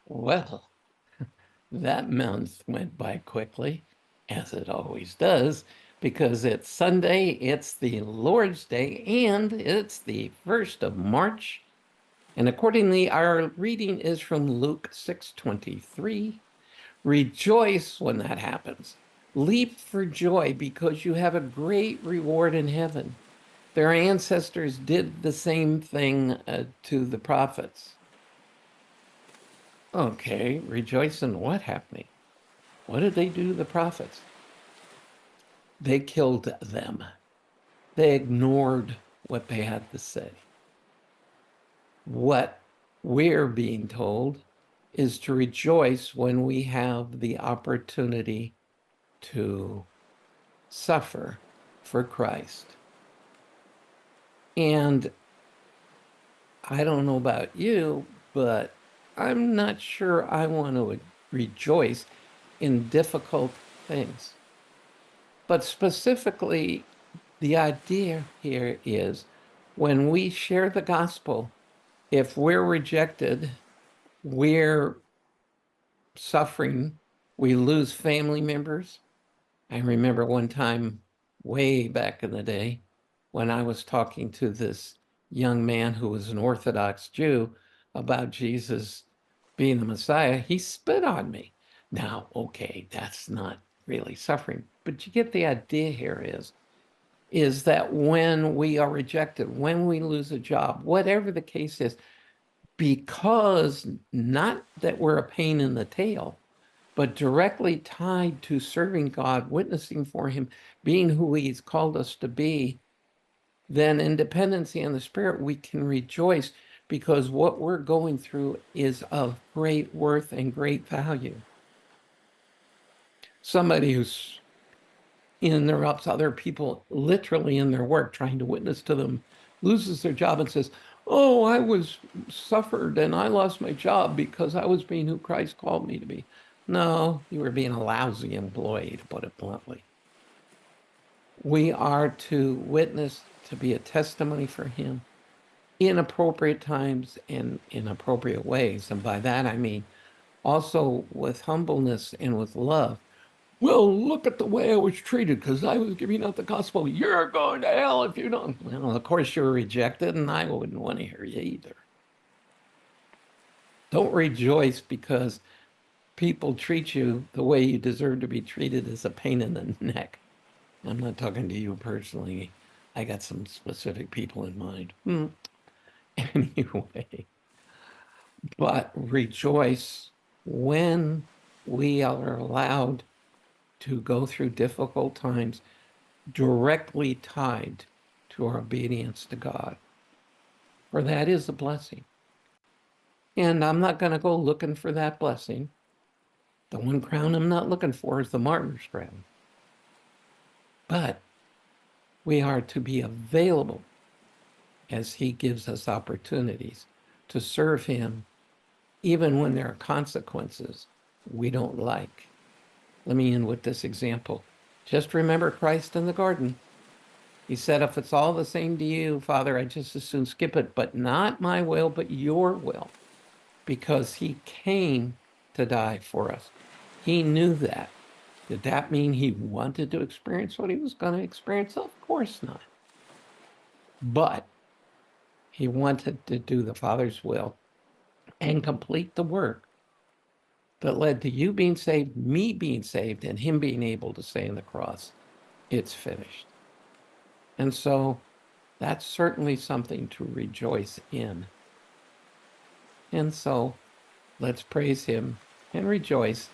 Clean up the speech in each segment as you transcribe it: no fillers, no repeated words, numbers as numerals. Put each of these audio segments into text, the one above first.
Well, that month went by quickly, as it always does, because it's Sunday, it's the Lord's Day, and it's the 1st of March. And accordingly, our reading is from Luke 6:23. Rejoice when that happens. Leap for joy because you have a great reward in heaven. Their ancestors did the same thing to the prophets. Okay, rejoice in what happening? What did they do to the prophets? They killed them. They ignored what they had to say. What we're being told is to rejoice when we have the opportunity to suffer for Christ. And I don't know about you, but I'm not sure I want to rejoice in difficult things. But specifically, the idea here is when we share the gospel, if we're rejected, we're suffering, we lose family members. I remember one time way back in the day when I was talking to this young man who was an Orthodox Jew about Jesus being the Messiah, he spit on me. Now, okay, that's not really suffering, but you get the idea here is that when we are rejected, when we lose a job, whatever the case is, because not that we're a pain in the tail, but directly tied to serving God, witnessing for Him, being who He's called us to be, then in dependency on the Spirit, we can rejoice because what we're going through is of great worth and great value. Somebody who's interrupts other people literally in their work, trying to witness to them, loses their job and says, "Oh, I was suffered and I lost my job because I was being who Christ called me to be." No, you were being a lousy employee, to put it bluntly. We are to witness, to be a testimony for Him in appropriate times and in appropriate ways. And by that, I mean also with humbleness and with love. Well, look at the way I was treated because I was giving out the gospel. You're going to hell if you don't. Well, of course, you were rejected, and I wouldn't want to hear you either. Don't rejoice because people treat you the way you deserve to be treated as a pain in the neck. I'm not talking to you personally. I got some specific people in mind. Anyway, but rejoice when we are allowed to go through difficult times directly tied to our obedience to God. For that is a blessing. And I'm not going to go looking for that blessing. The one crown I'm not looking for is the martyr's crown. But we are to be available as He gives us opportunities to serve Him, even when there are consequences we don't like. Let me end with this example. Just remember Christ in the garden. He said, if it's all the same to you, Father, I just as soon skip it, but not my will, but your will, because He came to die for us. He knew that. Did that mean He wanted to experience what He was going to experience? Of course not. But He wanted to do the Father's will and complete the work that led to you being saved, me being saved, and Him being able to say on the cross, it's finished. And so that's certainly something to rejoice in. And so let's praise Him and rejoice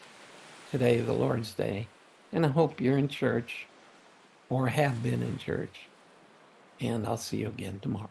today, the Lord's Day. And I hope you're in church or have been in church. And I'll see you again tomorrow.